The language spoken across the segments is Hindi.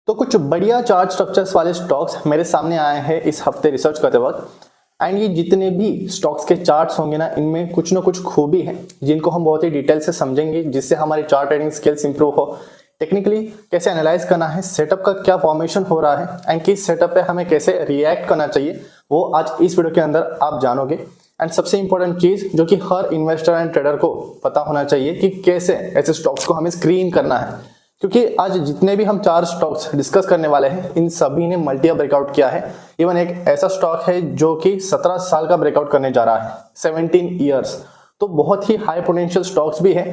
तो कुछ बढ़िया चार्ट स्ट्रक्चर्स वाले स्टॉक्स मेरे सामने आए हैं इस हफ्ते रिसर्च करते वक्त। एंड ये जितने भी स्टॉक्स के चार्ट्स होंगे ना, इनमें कुछ ना कुछ खूबी है जिनको हम बहुत ही डिटेल से समझेंगे, जिससे हमारी चार्ट ट्रेडिंग स्किल्स इंप्रूव हो। टेक्निकली कैसे एनालाइज करना है, सेटअप का क्या फॉर्मेशन हो रहा है एंड किस सेटअप पे हमें कैसे रिएक्ट करना चाहिए, वो आज इस वीडियो के अंदर आप जानोगे। एंड सबसे इंपॉर्टेंट चीज जो कि हर इन्वेस्टर एंड ट्रेडर को पता होना चाहिए कि कैसे ऐसे स्टॉक्स को हमें स्क्रीन करना है, क्योंकि आज जितने भी हम चार स्टॉक्स डिस्कस करने वाले हैं इन सभी ने मल्टी ब्रेकआउट किया है। इवन एक ऐसा स्टॉक है जो कि 17 साल का ब्रेकआउट करने जा रहा है, 17 ईयर्स। तो बहुत ही हाई पोटेंशियल स्टॉक्स भी है।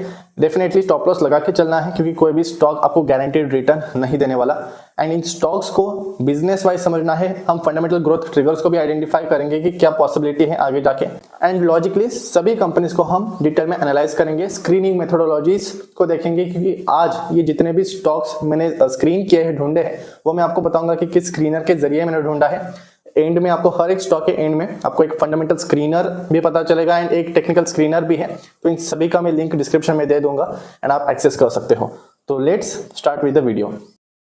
डेफिनेटली स्टॉप लॉस लगा के चलना है, क्योंकि कोई भी स्टॉक आपको गारंटीड रिटर्न नहीं देने वाला। एंड इन स्टॉक्स को बिजनेस वाइज समझना है। हम फंडामेंटल ग्रोथ ट्रिगर्स को भी आइडेंटिफाई करेंगे कि क्या पॉसिबिलिटी है आगे जाके। एंड लॉजिकली सभी कंपनीज को हम डिटेल में एनालाइज करेंगे, स्क्रीनिंग मेथोडोलॉजीज को देखेंगे, क्योंकि आज ये जितने भी स्टॉक्स मैंने स्क्रीन किए हैं, ढूंढे हैं, वो मैं आपको बताऊंगा कि किस स्क्रीनर के जरिए मैंने ढूंढा है। एंड में आपको हर एक स्टॉक के एंड में आपको एक फंडामेंटल स्क्रीनर भी पता चलेगा एंड एक टेक्निकल स्क्रीनर भी है। तो इन सभी का मैं लिंक डिस्क्रिप्शन में दे दूंगा एंड आप एक्सेस कर सकते हो। तो let's start with the video.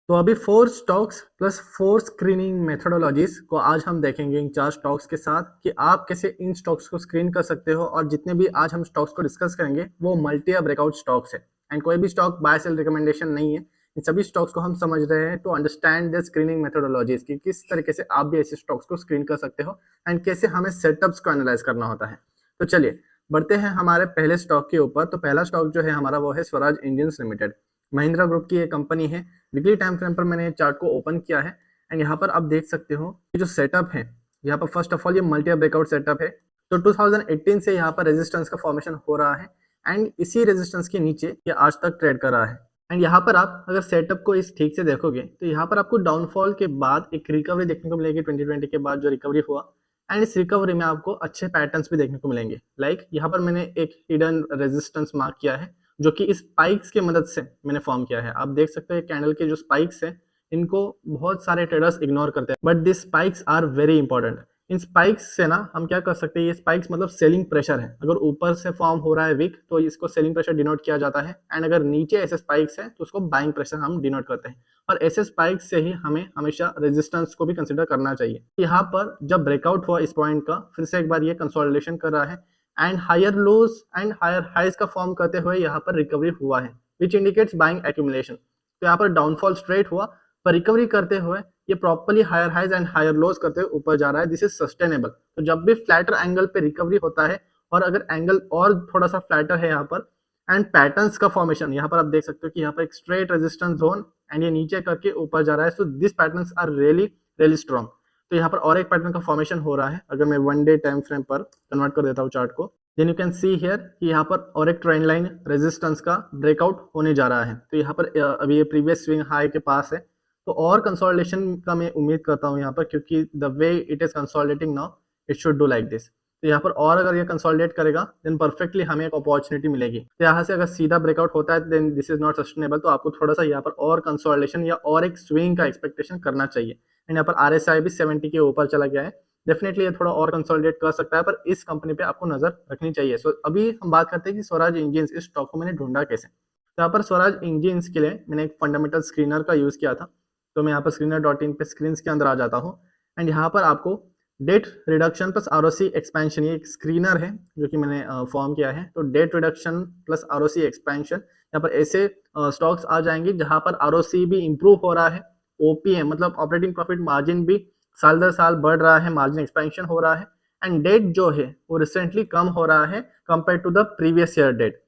तो अभी 4 स्टॉक्स प्लस 4 स्क्रीनिंग मेथोडोलॉजीज को आज हम देखेंगे इन 4 स्टॉक्स के साथ, कि आप कैसे इन स्टॉक्स को स्क्रीन कर सकते हो। और जितने भी आज हम स्टॉक्स को डिस्कस करेंगे वो मल्टी ब्रेकआउट स्टॉक्स है एंड कोई भी स्टॉक बाय सेल रिकमेंडेशन नहीं है। इन सभी स्टॉक्स को हम समझ रहे हैं to understand the screening methodologies, कि किस तरीके से आप भी ऐसे स्टॉक्स को स्क्रीन कर सकते हो एंड कैसे हमें सेटअप्स को एनालाइज करना होता है। तो चलिए बढ़ते हैं हमारे पहले स्टॉक के ऊपर। तो पहला स्टॉक जो है हमारा वो है Swaraj engines limited. Mahindra group की ये कंपनी है। वीकली टाइम फ्रेम पर मैंने चार्ट को ओपन किया है एंड यहाँ पर आप देख सकते हो कि जो सेटअप है, यहाँ पर फर्स्ट ऑफ ऑल ये मल्टी ब्रेकआउट सेटअप है। तो 2018 से यहाँ पर रेजिस्टेंस का फॉर्मेशन हो रहा है एंड इसी रेजिस्टेंस के नीचे ये आज तक ट्रेड कर रहा है। एंड यहाँ पर आप अगर सेटअप को इस ठीक से देखोगे तो यहाँ पर आपको डाउनफॉल के बाद एक रिकवरी देखने को मिलेगी। 2020 के बाद जो रिकवरी हुआ एंड इस रिकवरी में आपको अच्छे पैटर्न्स भी देखने को मिलेंगे। लाइक यहाँ पर मैंने एक हिडन रेजिस्टेंस मार्क किया है, जो कि इस स्पाइक्स की मदद से मैंने फॉर्म किया है। आप देख सकते हैं कैंडल के जो स्पाइक्स हैं, इनको बहुत सारे ट्रेडर्स इग्नोर करते हैं, but this spikes are very important. इन स्पाइक्स से ना हम क्या कर सकते हैं, ये स्पाइक्स मतलब सेलिंग प्रेशर है। अगर ऊपर से फॉर्म हो रहा है वीक तो इसको सेलिंग प्रेशर डिनोट किया जाता है, एंड अगर नीचे ऐसे स्पाइक्स है तो उसको बाइंग प्रेशर हम डिनोट करते हैं। और ऐसे स्पाइक्स से ही हमें हमेशा रेजिस्टेंस को भी कंसिडर करना चाहिए। यहाँ पर जब ब्रेकआउट हुआ इस पॉइंट का, फिर से एक बार ये कंसोलिडेशन कर रहा है and higher lows and higher highs का फॉर्म करते हुए यहाँ पर रिकवरी हुआ है, विच इंडिकेट्स बाइंग एक्यूमुलेशन। तो यहाँ पर डाउनफॉल स्ट्रेट हुआ, पर रिकवरी करते हुए ये properly higher highs and higher lows करते हुए ऊपर जा रहा है। This is sustainable. तो जब भी फ्लैटर एंगल पे रिकवरी होता है, और अगर एंगल और थोड़ा सा फ्लैटर है यहाँ पर एंड पैटर्न्स का फॉर्मेशन, यहाँ पर आप देख सकते हो कि यहाँ पर एक स्ट्रेट रेजिस्टेंस जोन एंड ये नीचे करके ऊपर जा रहा है। So this patterns are really really strong. तो यहाँ पर और एक पैटर्न का फॉर्मेशन हो रहा है। अगर मैं 1 डे टाइम फ्रेम पर कन्वर्ट कर देता हूँ चार्ट को, then you can see here कि यहाँ पर और एक ट्रेंड लाइन रेजिस्टेंस का ब्रेकआउट होने जा रहा है। तो यहाँ पर अभी ये प्रीवियस स्विंग हाई के पास है, तो और कंसोलिडेशन का मैं उम्मीद करता हूँ यहाँ पर, क्योंकि the way it is consolidating now it should do like this. तो यहाँ पर और अगर ये कंसोलिडेट करेगा देन परफेक्टली हमें एक अपॉर्चुनिटी मिलेगी। तो यहाँ से अगर सीधा ब्रेकआउट होता है then this is not sustainable. तो आपको थोड़ा सा यहाँ पर और कंसोलिडेशन या और एक स्विंग का एक्सपेक्टेशन करना चाहिए। एंड यहाँ पर RSI भी 70 के ऊपर चला गया है। डेफिनेटली ये थोड़ा और कंसोलिडेट कर सकता है, पर इस कंपनी पे आपको नजर रखनी चाहिए। सो अभी हम बात करते हैं कि स्वराज इंजीन्स इस स्टॉक को मैंने ढूंढा कैसे। तो यहाँ पर स्वराज इंजीन्स के लिए मैंने एक फंडामेंटल स्क्रीनर का यूज किया था। तो मैं यहाँ पर screener.in पे स्क्रीन के अंदर आ जाता हूँ एंड यहाँ पर आपको date reduction plus ROC expansion, ये एक स्क्रीनर है जो कि मैंने फॉर्म किया है। तो date reduction plus ROC expansion, यहाँ पर ऐसे स्टॉक्स आ जाएंगे जहाँ पर ROC भी इंप्रूव हो रहा है, OPM मतलब ऑपरेटिंग प्रॉफिट मार्जिन भी साल दर साल बढ़ रहा है, मार्जिन एक्सपेंशन हो रहा है, एंड डेट जो है वो रिसेंटली कम हो रहा है compare to the previous year debt.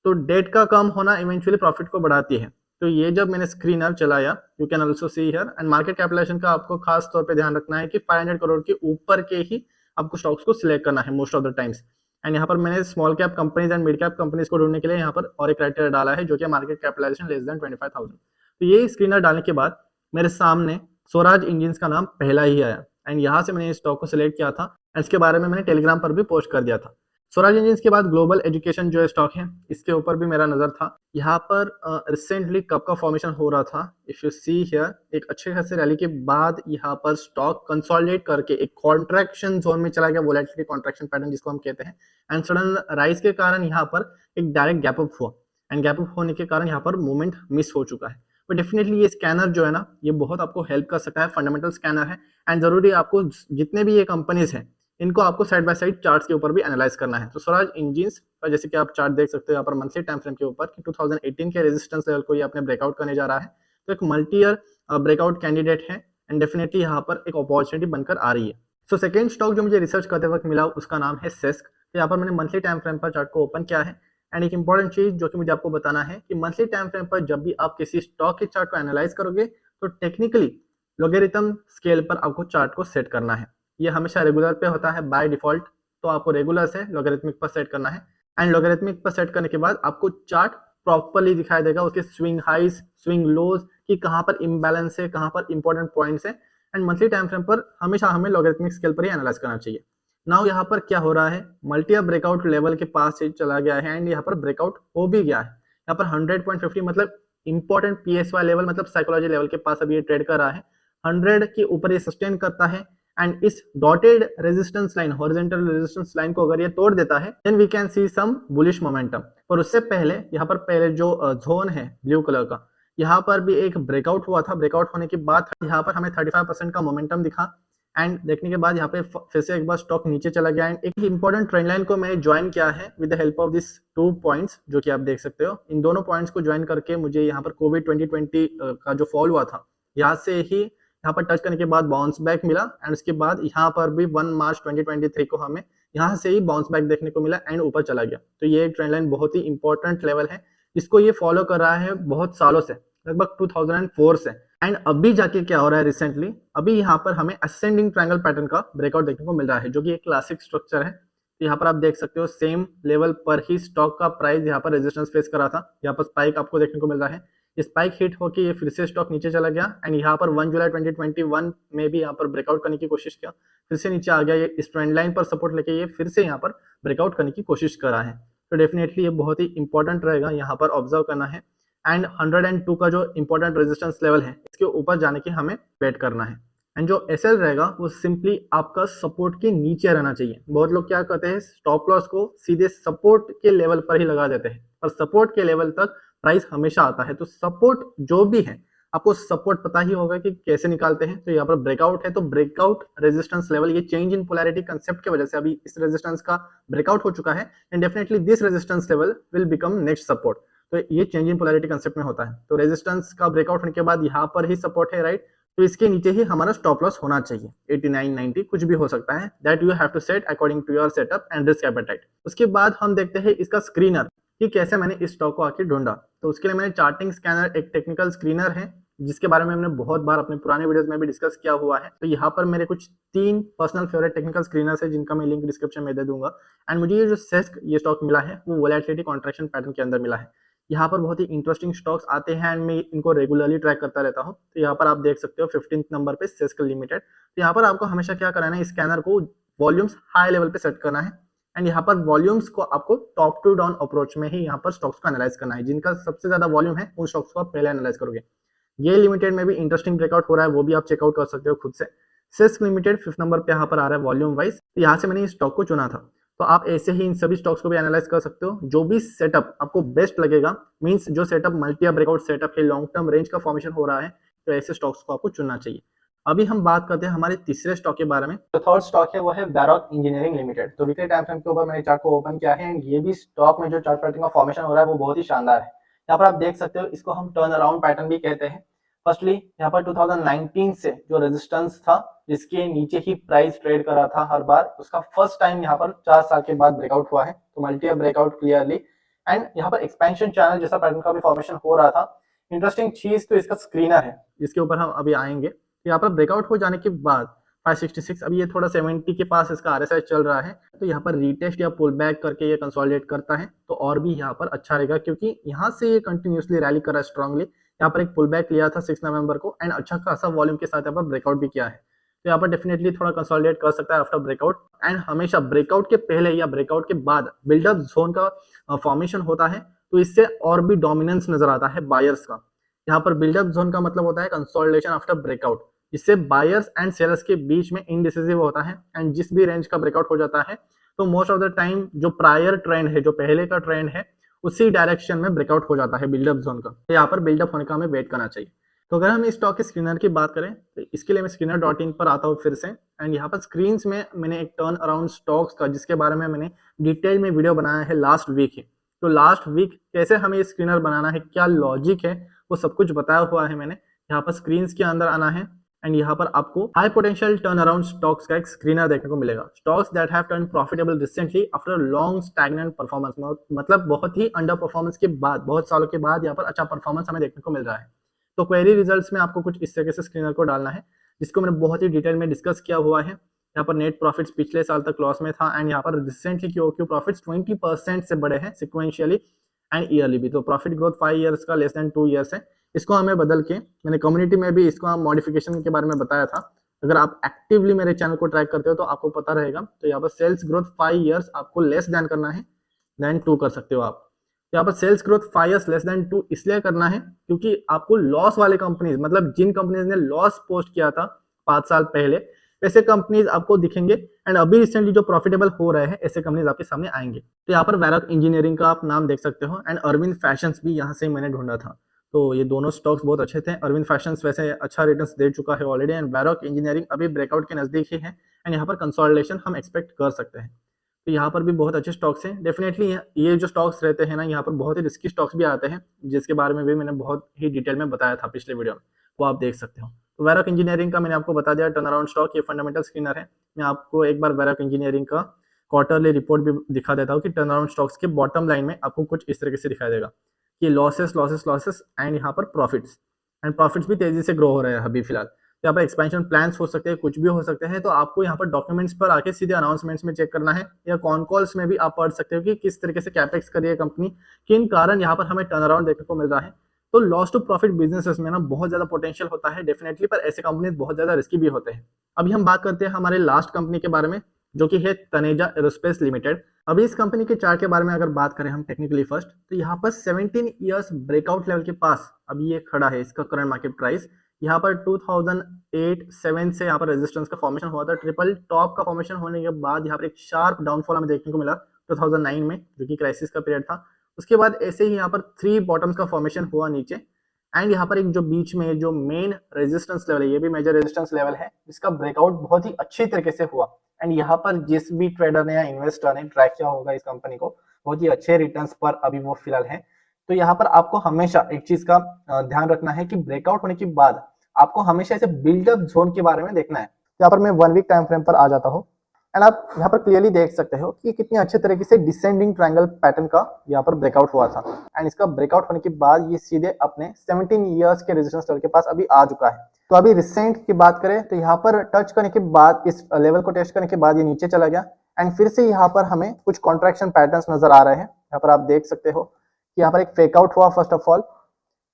तो डेट का कम होना इवेंचुअली प्रॉफिट को बढ़ाती है। तो ये जब मैंने स्क्रीनर चलाया, you can also see here, and market capitalization का आपको खास तौर पे ध्यान रखना है कि 500 करोड़ के ऊपर के ही आपको स्टॉक्स को सिलेक्ट करना है most of the times. And यहाँ पर मैंने small cap companies and mid cap companies को ढूंढने के लिए यहाँ पर और एक क्राइटेरिया डाला है, जो कि मार्केट कैपिटलाइजेशन लेस देन 25,000। तो ये स्क्रीनर डालने के बाद मेरे सामने स्वराज इंजीन्स का नाम पहला ही आया एंड यहाँ से मैंने इस स्टॉक को सिलेक्ट किया था एंड इसके बारे में मैंने टेलीग्राम पर भी पोस्ट कर दिया था। स्वराज इंजीन्स के बाद ग्लोबल एजुकेशन जो स्टॉक है, इसके ऊपर भी मेरा नजर था। यहाँ पर रिसेंटली कब का फॉर्मेशन हो रहा था, इफ यू सी हियर, एक अच्छे खासे रैली के बाद यहाँ पर स्टॉक कंसोलिडेट करके एक कॉन्ट्रैक्शन जोन में चला गया, वोलेटिलिटी कॉन्ट्रैक्शन पैटर्न जिसको हम कहते हैं। एंड सडन राइज के कारण यहाँ पर एक डायरेक्ट गैप अप हुआ एंड गैप अप होने के कारण यहाँ पर मूवमेंट मिस हो चुका है। तो डेफिनेटली ये स्कैनर जो है ना, ये बहुत आपको हेल्प कर सकता है, फंडामेंटल स्कैनर है। एंड जरूरी है आपको जितने भी ये कंपनीज हैं इनको आपको साइड बाय साइड चार्ट्स के ऊपर भी एनालाइज करना है। तो स्वराज इंजीन्स का जैसे कि आप चार्ट देख सकते हो यहाँ पर मंथली टाइम फ्रेम के ऊपर कि 2018 के रेजिस्टेंस लेवल को ये अपने ब्रेकआउट करने जा रहा है। तो एक मल्टी ईयर ब्रेकआउट कैंडिडेट है एंड डेफिनेटली यहाँ पर एक अपॉर्चुनिटी बनकर आ रही है। सो सेकेंड स्टॉक जो मुझे रिसर्च करते वक्त मिला उसका नाम है सेस्क। तो यहाँ पर मैंने मंथली टाइम फ्रेम पर चार्ट को ओपन किया है एंड एक इंपॉर्टेंट चीज जो कि मुझे आपको बताना है कि मंथली टाइम फ्रेम पर जब भी आप किसी स्टॉक के चार्ट को एनालाइज करोगे तो टेक्निकली लॉगरिथम स्केल पर आपको चार्ट को सेट करना है। ये हमेशा रेगुलर पे होता है बाय डिफॉल्ट, तो आपको रेगुलर से लॉगरिथमिक पर सेट करना है एंड लॉगरिथमिक पर सेट करने के बाद आपको चार्ट प्रॉपर्ली दिखाई देगा, उसके स्विंग हाइज स्विंग लोज कि कहाँ पर इम्बैलेंस है, कहाँ पर इंपॉर्टेंट पॉइंट्स है। एंड मंथली टाइम फ्रेम पर हमेशा हमें लॉगरिथमिक स्केल पर ही एनालाइज करना चाहिए। नाउ यहाँ पर क्या हो रहा है, मल्टी अब ब्रेकआउट लेवल के पास से चला गया है एंड यहाँ पर ब्रेकआउट हो भी गया है। यहाँ पर 100.50 मतलब इंपॉर्टेंट पीएसवाई लेवल मतलब साइकोलॉजी लेवल के पास अभी ये ट्रेड कर रहा है। 100 के ऊपर ये सस्टेन करता है एंड इस dotted resistance line horizontal resistance line को अगर ये तोड़ देता है then we can see some bullish momentum. पर उससे पहले यहाँ पर पहले जो जोन है ब्लू कलर का, यहाँ पर भी एक ब्रेकआउट हुआ था। ब्रेकआउट होने के बाद यहाँ पर हमें 35% का मोमेंटम दिखा एंड देखने के बाद यहाँ पे फिर से एक बार स्टॉक नीचे चला गया एंड एक इंपॉर्टेंट ट्रेंड लाइन को मैं ज्वाइन किया है with the help of this 2 points जो कि आप देख सकते हो। इन दोनों पॉइंट्स को ज्वाइन करके मुझे यहाँ पर कोविड 2020 का जो फॉल हुआ था यहाँ से ही यहाँ पर टच करने के बाद बाउंस बैक मिला एंड उसके बाद यहाँ पर भी 1 मार्च 2023 को हमें यहाँ से ही बाउंस बैक देखने को मिला एंड ऊपर चला गया। तो ये एक ट्रेंड लाइन बहुत ही इंपॉर्टेंट लेवल है, इसको ये फॉलो कर रहा है बहुत सालों से, लगभग 2004 से। एंड अभी जाके क्या हो रहा है रिसेंटली, अभी यहाँ पर हमें असेंडिंग ट्रायंगल पैटर्न का ब्रेकआउट देखने को मिल रहा है जो कि एक क्लासिक स्ट्रक्चर है। तो यहाँ पर आप देख सकते हो सेम लेवल पर ही स्टॉक का प्राइस यहाँ पर रेजिस्टेंस फेस करा था, यहाँ पर स्पाइक आपको देखने को मिल रहा है। स्पाइक हिट होकर ये फिर से स्टॉक नीचे चला गया एंड यहाँ पर 1 जुलाई 2021 में भी यहाँ पर ब्रेकआउट करने की कोशिश किया, फिर से नीचे आ गया। ये इस ट्रेंड लाइन पर सपोर्ट लेके ये फिर से यहाँ पर ब्रेकआउट करने की कोशिश कर रहा है। तो डेफिनेटली ये बहुत ही इंपॉर्टेंट रहेगा यहाँ पर ऑब्जर्व करना है एंड 102 का जो इंपॉर्टेंट रेजिस्टेंस लेवल है इसके ऊपर जाने की हमें वेट करना है। एंड जो एसएल रहेगा वो सिंपली आपका सपोर्ट के नीचे रहना चाहिए। बहुत लोग क्या करते हैं स्टॉप लॉस को सीधे सपोर्ट के लेवल पर ही लगा देते हैं, पर सपोर्ट के लेवल तक प्राइस हमेशा आता है। तो सपोर्ट जो भी है आपको सपोर्ट पता ही होगा कि कैसे निकालते हैं। तो यहाँ पर ब्रेकआउट है तो ब्रेकआउट रेजिस्टेंस लेवल, ये चेंज इन पोलैरिटी कंसेप्ट की वजह से अभी इस रेजिस्टेंस का ब्रेकआउट हो चुका है and definitely this resistance level will become next support. तो ये चेंज इन पोलैरिटी कंसेप्ट में होता है। तो रेजिस्टेंस का ब्रेकआउट होने के बाद यहाँ पर ही सपोर्ट है, राइट। तो इसके नीचे ही हमारा स्टॉप लॉस होना चाहिए, 89, 90 कुछ भी हो सकता है, that you have to set according to your setup and risk appetite. उसके बाद हम देखते हैं इसका स्क्रीनर कि कैसे मैंने इस स्टॉक को आके ढूंढा। तो उसके लिए मैंने चार्टिंग स्कैनर, एक टेक्निकल स्क्रीनर है जिसके बारे में हमने बहुत बार अपने पुराने वीडियोस में भी डिस्कस किया हुआ है। तो यहाँ पर मेरे कुछ 3 पर्सनल फेवरेट टेक्निकल स्क्रीनर्स है जिनका मैं लिंक डिस्क्रिप्शन में दे दूंगा। एंड मुझे ये जो सेस्क ये स्टॉक मिला है वो वोलेटिलिटी कॉन्ट्रैक्शन पैटर्न के अंदर मिला है। यहाँ पर बहुत ही इंटरेस्टिंग स्टॉक्स आते हैं एंड मैं इनको रेगुलरली ट्रैक करता रहता हूँ। तो यहाँ पर आप देख सकते हो 15th नंबर पे सेस्क लिमिटेड। तो यहाँ पर आपको हमेशा क्या करना है, स्कैनर को वॉल्यूम्स हाई लेवल पे सेट करना है एंड यहाँ पर वॉल्यूम्स को आपको टॉप टू डाउन अप्रोच में ही यहाँ पर स्टॉक्स को एनालाइज करना है। जिनका सबसे ज्यादा वॉल्यूम है उन स्टॉक्स को आप पहले एनालाइज करोगे। ये लिमिटेड में भी इंटरेस्टिंग ब्रेकआउट हो रहा है, वो भी आप चेकआउट कर सकते हो खुद से। सेस्क लिमिटेड 5th नंबर पे यहाँ पर आ रहा है वॉल्यूम वाइज। तो यहाँ से मैंने इस स्टॉक को चुना था। तो आप ऐसे ही इन सभी स्टॉक्स को भी एनालाइज कर सकते हो। जो भी सेटअप आपको बेस्ट लगेगा, मींस जो सेटअप मल्टी ब्रेकआउट सेटअप है, लॉन्ग टर्म रेंज का फॉर्मेशन हो रहा है, तो ऐसे स्टॉक्स को आपको चुनना चाहिए। अभी हम बात करते हैं हमारे तीसरे स्टॉक के बारे में। जो थर्ड स्टॉक है वो है वैरॉक इंजीनियरिंग लिमिटेड। तो वीकली टाइम फ्रेम के ऊपर मैंने चार्ट को ओपन किया है एंड ये भी स्टॉक में जो चार्ट पैटर्न का फॉर्मेशन हो रहा है वो बहुत ही शानदार है। यहाँ पर आप देख सकते हो, इसको हम टर्न अराउंड पैटर्न भी कहते हैं। फर्स्टली यहाँ पर 2019 से जो रेजिस्टेंस था जिसके नीचे ही प्राइस ट्रेड करा था हर बार, उसका फर्स्ट टाइम यहाँ पर 4 साल के बाद ब्रेकआउट हुआ है। तो मल्टी ब्रेकआउट क्लियरली एंड यहाँ पर एक्सपेंशन चैनल जैसा पैटर्न का भी फॉर्मेशन हो रहा था। इंटरेस्टिंग चीज तो इसका स्क्रीनर है जिसके ऊपर हम अभी आएंगे। यहाँ पर ब्रेकआउट हो जाने के बाद 566, अभी ये थोड़ा 70 के पास इसका RSI चल रहा है। तो यहाँ पर रीटेस्ट या पुल बैक करके ये कंसोलिडेट करता है तो और भी यहाँ पर अच्छा रहेगा, क्योंकि यहाँ से ये कंटिन्यूसली रैली कर रहा है स्ट्रांगली। यहाँ पर एक पुल बैक लिया था 6 नवंबर को एंड अच्छा खासा वॉल्यूम के साथ यहाँ पर ब्रेकआउट भी किया है। तो यहाँ पर डेफिनेटली थोड़ा कंसोलिडेट कर सकता है आफ्टर ब्रेकआउट। एंड हमेशा ब्रेकआउट के पहले या ब्रेकआउट के बाद बिल्डअप जोन का फॉर्मेशन होता है, तो इससे और भी डोमिनेंस नजर आता है बायर्स का। यहाँ पर बिल्डअप जोन का मतलब होता है कंसोलिडेशन आफ्टर ब्रेकआउट, जिससे बायर्स एंड सेलर्स के बीच में इनडिसिसिव होता है। एंड जिस भी रेंज का ब्रेकआउट हो जाता है तो मोस्ट ऑफ द टाइम जो प्रायर ट्रेंड है, जो पहले का ट्रेंड है, उसी डायरेक्शन में ब्रेकआउट हो जाता है बिल्डअप जोन का। तो यहाँ पर बिल्डअप होने का हमें वेट करना चाहिए। तो अगर हम इस स्टॉक के स्क्रीनर की बात करें तो इसके लिए मैं स्क्रीनर.इन पर आता हूँ फिर से। एंड यहाँ पर स्क्रीन में मैंने एक टर्न अराउंड स्टॉक्स का, जिसके बारे में मैंने डिटेल में वीडियो बनाया है लास्ट वीक ही। तो लास्ट वीक कैसे हमें ये स्क्रीनर बनाना है, क्या लॉजिक है, वो सब कुछ बताया हुआ है मैंने। यहाँ पर स्क्रीन के अंदर आना है एंड यहाँ पर आपको high potential turn around stocks का एक स्क्रीनर देखने को मिलेगा। Stocks that have turn profitable recently after long stagnant performance, मतलब बहुत ही अंडर परफॉर्मेंस के बाद, बहुत सालों के बाद यहाँ पर अच्छा परफॉर्मेंस हमें देखने को मिल रहा है। तो क्वेरी रिजल्ट्स में आपको कुछ इस तरीके से स्क्रीनर को डालना है, जिसको मैंने बहुत ही डिटेल में डिस्कस किया हुआ है। यहाँ पर नेट प्रॉफिट्स पिछले साल तक लॉस में था एंड यहाँ पर रिसेंटली क्यों प्रॉफिट्स 20% से बढ़े हैं सिक्वेंशियली एंड ईयरली भी। तो प्रॉफिट ग्रोथ 5 ईयर्स का लेस देन 2 ईयर्स है। इसको हमें बदल के, मैंने कम्युनिटी में भी इसको मॉडिफिकेशन के बारे में बताया था। अगर आप एक्टिवली मेरे चैनल को ट्रैक करते हो तो आपको पता रहेगा। तो यहाँ पर सेल्स ग्रोथ 5 ईयर्स आपको लेस देन करना है, देन 2 कर सकते हो आप। यहाँ पर sales growth 5 years less than 2 इसलिए करना है क्योंकि आपको लॉस वाले कंपनीज, मतलब जिन कंपनीज ने लॉस पोस्ट किया था 5 साल पहले, ऐसे कंपनीज आपको दिखेंगे एंड अभी रिसेंटली जो प्रॉफिटेबल हो रहे हैं ऐसे कंपनीज आपके सामने आएंगे। तो यहाँ पर वैरॉक इंजीनियरिंग का आप नाम देख सकते हो एंड अरविंद फैशंस भी यहाँ से मैंने ढूंढा था। तो ये दोनों स्टॉक्स बहुत अच्छे थे। अरविंद फैशंस वैसे अच्छा रिटर्न्स दे चुका है ऑलरेडी एंड वैरॉक इंजीनियरिंग अभी ब्रेकआउट के नजदीक ही है एंड यहाँ पर कंसोलिडेशन हम एक्सपेक्ट कर सकते हैं। तो यहाँ पर भी बहुत अच्छे स्टॉक्स हैं। डेफिनेटली ये जो स्टॉक्स रहते हैं ना, यहाँ पर बहुत ही रिस्की स्टॉक्स भी आते हैं, जिसके बारे में भी मैंने बहुत ही डिटेल में बताया था पिछले वीडियो में, वो आप देख सकते हो। तो वैरॉक इंजीनियरिंग का मैंने आपको बता दिया टर्न अराउंड स्टॉक, ये फंडामेंटल स्क्रीनर है। मैं आपको एक बार वैरॉक इंजीनियरिंग का क्वार्टरली रिपोर्ट भी दिखा देता हूँ कि टर्न अराउंड स्टॉक्स के बॉटम लाइन में आपको कुछ इस तरीके से दिखाई देगा कि लॉसेस एंड यहाँ पर प्रॉफिट्स भी तेजी से ग्रो हो रहे हैं अभी फिलहाल। तो यहाँ पर एक्सपेंशन प्लान्स हो सकते हैं, कुछ भी हो सकते हैं। तो आपको यहाँ पर डॉक्यूमेंट्स पर आके सीधे अनाउंसमेंट्स में चेक करना है, या कॉन कॉल्स में भी आप पढ़ सकते हो कि किस तरीके से कैपेक्स कर रही है कंपनी, किन कारण यहाँ पर हमें टर्न अराउंड देखने को मिल रहा है। तो लॉस टू प्रॉफिट बिजनेसेस में ना बहुत ज्यादा पोटेंशियल होता है डेफिनेटली, पर ऐसे कंपनीज बहुत ज्यादा रिस्की भी होते हैं। अभी हम बात करते हैं हमारे लास्ट कंपनी के बारे में, जो कि है तनेजा एरोस्पेस लिमिटेड। अभी इस कंपनी के चार्ट के बारे में अगर बात करें हम टेक्निकली फर्स्ट, तो यहाँ पर 17 इयर्स ब्रेकआउट लेवल के पास अभी ये खड़ा है। इसका करंट मार्केट प्राइस यहाँ पर 2008-7 से यहाँ पर रेजिस्टेंस का फॉर्मेशन हुआ था। ट्रिपल टॉप का फॉर्मेशन होने के बाद यहाँ पर एक शार्प डाउनफॉल हमें देखने को मिला 2009 में, जो कि क्राइसिस का पीरियड था। उसके बाद ऐसे ही यहाँ पर 3 बॉटम्स का फॉर्मेशन हुआ नीचे एंड यहाँ पर एक जो बीच में जो मेन रेजिस्टेंस लेवल है, ये भी मेजर रेजिस्टेंस लेवल है, जिसका ब्रेकआउट बहुत ही अच्छी तरीके से हुआ। एंड यहाँ पर जिस भी ट्रेडर ने या इन्वेस्टर ने ट्रैक किया होगा इस कंपनी को, बहुत ही अच्छे रिटर्न्स पर अभी वो फिलहाल है। तो यहाँ पर आपको हमेशा एक चीज का ध्यान रखना है कि ब्रेकआउट होने के बाद आपको हमेशा ऐसे बिल्डअप जोन के बारे में देखना है। यहाँ पर मैं 1 वीक टाइम फ्रेम पर आ जाता हूँ एंड आप यहाँ पर क्लियरली देख सकते हो कि कितने अच्छे तरीके से डिसेंडिंग ट्रायंगल पैटर्न का यहाँ पर ब्रेकआउट हुआ था एंड इसका ब्रेकआउट होने के बाद ये सीधे अपने 17 इयर्स के रेजिस्टेंस लेवल के पास अभी आ चुका है। तो अभी रिसेंट की बात करें तो यहाँ पर टच करने के बाद, इस लेवल को टेस्ट करने के बाद ये नीचे चला गया एंड फिर से यहाँ पर हमें कुछ कॉन्ट्रैक्शन पैटर्न्स नजर आ रहे हैं। यहाँ पर आप देख सकते हो कि यहाँ पर एक फेकआउट हुआ, फर्स्ट ऑफ ऑल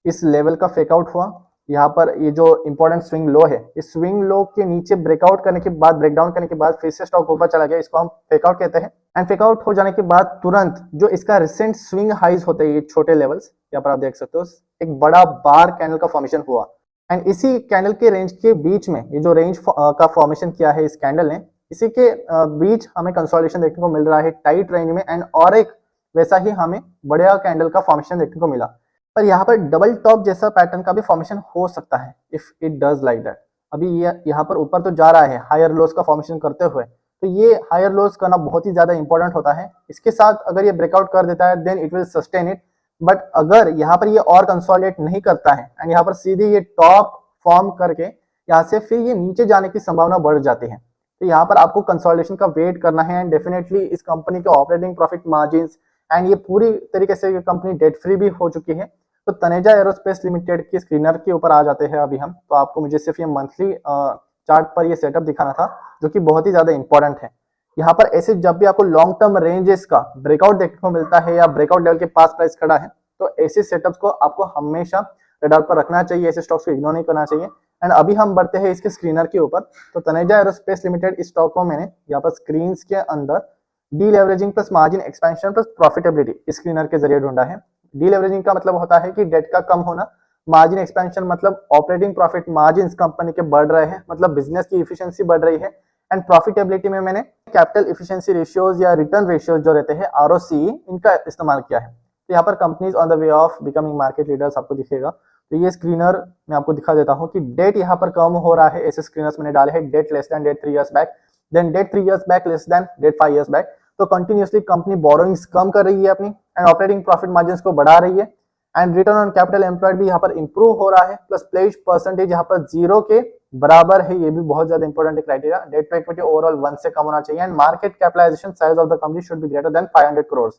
इस लेवल का फेकआउट हुआ। यहाँ पर ये जो इंपॉर्टेंट स्विंग लो है, इस स्विंग लो के नीचे ब्रेकआउट करने के बाद, ब्रेकडाउन करने के बाद फिर से स्टॉक ऊपर चला गया, इसको हम फेकआउट कहते हैं। एंड फेकआउट हो जाने के बाद तुरंत जो इसका रिसेंट स्विंग हाइज होते हैं, ये छोटे लेवल्स, यहाँ पर आप देख सकते हो एक बड़ा बार कैंडल का फॉर्मेशन हुआ एंड इसी कैंडल के रेंज के बीच में ये जो रेंज का फॉर्मेशन किया है इस कैंडल ने, इसी के बीच हमें कंसोलिडेशन देखने को मिल रहा है टाइट रेंज में एंड और एक वैसा ही हमें बड़ा कैंडल का फॉर्मेशन देखने को मिला। पर यहाँ पर डबल टॉप जैसा पैटर्न का भी फॉर्मेशन हो सकता है if it does like that. अभी ये यहाँ पर ऊपर तो जा रहा है हायर लोस का फॉर्मेशन करते हुए, तो ये हायर लोस करना बहुत ही ज्यादा इंपॉर्टेंट होता है। इसके साथ अगर ये ब्रेकआउट कर देता है then it will sustain it, but अगर यहाँ पर ये और कंसोलिडेट नहीं करता है एंड यहाँ पर सीधे ये टॉप फॉर्म करके यहाँ से फिर ये नीचे जाने की संभावना बढ़ जाती है। तो यहाँ पर आपको कंसोलिडेशन का वेट करना है एंड डेफिनेटली इस कंपनी के ऑपरेटिंग प्रॉफिट मार्जिन एंड ये पूरी तरीके से ये कंपनी डेट फ्री भी हो चुकी है। तो तनेजा एरोस्पेस लिमिटेड की स्क्रीनर के ऊपर आ जाते हैं अभी हम। तो आपको मुझे सिर्फ ये मंथली चार्ट पर ये सेटअप दिखाना था, जो कि बहुत ही ज्यादा इंपॉर्टेंट है। यहाँ पर ऐसे जब भी आपको लॉन्ग टर्म रेंजेस का ब्रेकआउट देखने को मिलता है या ब्रेकआउट लेवल के पास प्राइस खड़ा है, तो ऐसे सेटअप्स को आपको हमेशा रडार पर रखना चाहिए, ऐसे स्टॉक्स को इग्नोर नहीं करना चाहिए। एंड अभी हम बढ़ते हैं इसके स्क्रीनर के ऊपर। तो तनेजा एरोस्पेस लिमिटेड इस स्टॉक को मैंने यहाँ पर स्क्रीन के अंदर deleveraging plus margin expansion plus profitability screener के जरिए ढूंढा है। डीलेवरेजिंग का मतलब होता है कि डेट का कम होना, मार्जिन एक्सपेंशन मतलब ऑपरेटिंग प्रॉफिट मार्जिन कंपनी के बढ़ रहे हैं, मतलब बिजनेस की इफिशिएंसी बढ़ रही है। एंड प्रॉफिटेबिलिटी में मैंने कैपिटल इफिशिएंसी रेशियोज या रिटर्न रेशियोज जो रहते हैं ROCE, इनका इस्तेमाल किया है। तो यहाँ पर companies on the way of becoming market leaders आपको दिखेगा। तो ये स्क्रीनर मैं आपको दिखा देता हूँ कि डेट यहाँ पर कम हो रहा है, ऐसे स्क्रीनर्स मैंने डाले हैं, debt less than debt 3 years back, then debt 3 years back less than debt 5 years back. तो कंटिन्यूसली कंपनी बोरोइंग्स कम कर रही है अपनी एंड ऑपरेटिंग प्रॉफिट मार्जिन को बढ़ा रही है and return on capital employed भी यहाँ पर इंप्रूव हो रहा है, प्लस प्लेज परसेंटेज यहाँ पर 0 के बराबर है, ये भी बहुत ज्यादा important criteria. Debt to equity overall 1 से कम होना चाहिए and market capitalization size of the company should be greater than 500 crores।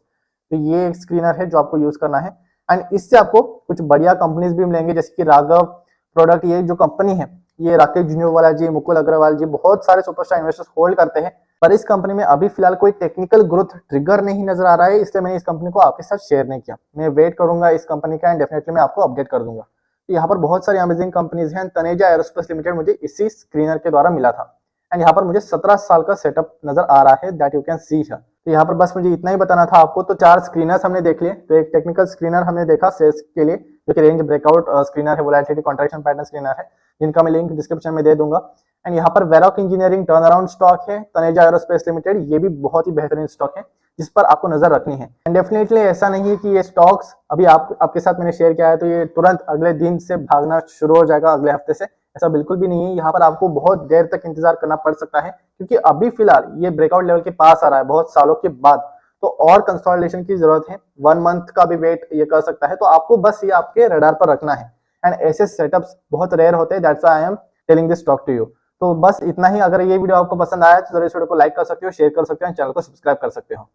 तो ये एक स्क्रीनर है जो आपको यूज करना है एंड इससे आपको कुछ बढ़िया कंपनीज भी मिलेंगे, जैसे कि राघव प्रोडक्ट, ये जो कंपनी है ये राकेश झुंझुनवाला जी, मुकुल अग्रवाल जी, बहुत सारे सुपरस्टार इन्वेस्टर्स होल्ड करते हैं, पर इस कंपनी में अभी फिलहाल कोई टेक्निकल ग्रोथ ट्रिगर नहीं नजर आ रहा है, इसलिए मैंने इस कंपनी को आपके साथ शेयर नहीं किया। मैं वेट करूंगा इस कंपनी का एंड डेफिनेटली मैं आपको अपडेट कर दूंगा। तो यहाँ पर बहुत सारी अमेजिंग कंपनीज हैं। तनेजा एरोस्पेस लिमिटेड मुझे इसी स्क्रीनर के द्वारा मिला था एंड यहाँ पर मुझे 17 साल का सेटअप नजर आ रहा है, दैट यू कैन सी है। तो यहाँ पर बस मुझे इतना ही बताना था आपको। तो 4 स्क्रीनर्स हमने देख लिए। तो एक टेक्निकल स्क्रीनर हमने देखा सेल्स के लिए, जो कि रेंज ब्रेकआउट स्क्रीनर है, वोलेटिलिटी कॉन्ट्रैक्शन पैटर्न स्क्रीनर है, जिनका मैं लिंक डिस्क्रिप्शन में दे दूंगा। एंड यहाँ पर वेरॉक इंजीनियरिंग टर्नअराउंड स्टॉक है, तनेजा एरोस्पेस लिमिटेड, ये भी बहुत ही बेहतरीन स्टॉक है जिस पर आपको नजर रखनी है। एंड डेफिनेटली ऐसा नहीं है कि ये स्टॉक्स अभी आपके साथ मैंने शेयर किया है तो ये तुरंत अगले दिन से भागना शुरू हो जाएगा, अगले हफ्ते से, ऐसा बिल्कुल भी नहीं है। यहाँ पर आपको बहुत देर तक इंतजार करना पड़ सकता है, क्योंकि अभी फिलहाल ये ब्रेकआउट लेवल के पास आ रहा है बहुत सालों के बाद, तो और कंसोलिडेशन की जरूरत है। 1 month का भी वेट ये कर सकता है, तो आपको बस ये आपके रडार पर रखना है एंड ऐसे सेटअप्स बहुत रेयर होते हैं, that's why I am telling this stock to you. तो बस इतना ही। अगर ये वीडियो आपको पसंद आया तो जरूर इस वीडियो को लाइक कर सकते हो, शेयर कर सकते हो, चैनल को सब्सक्राइब कर सकते हो।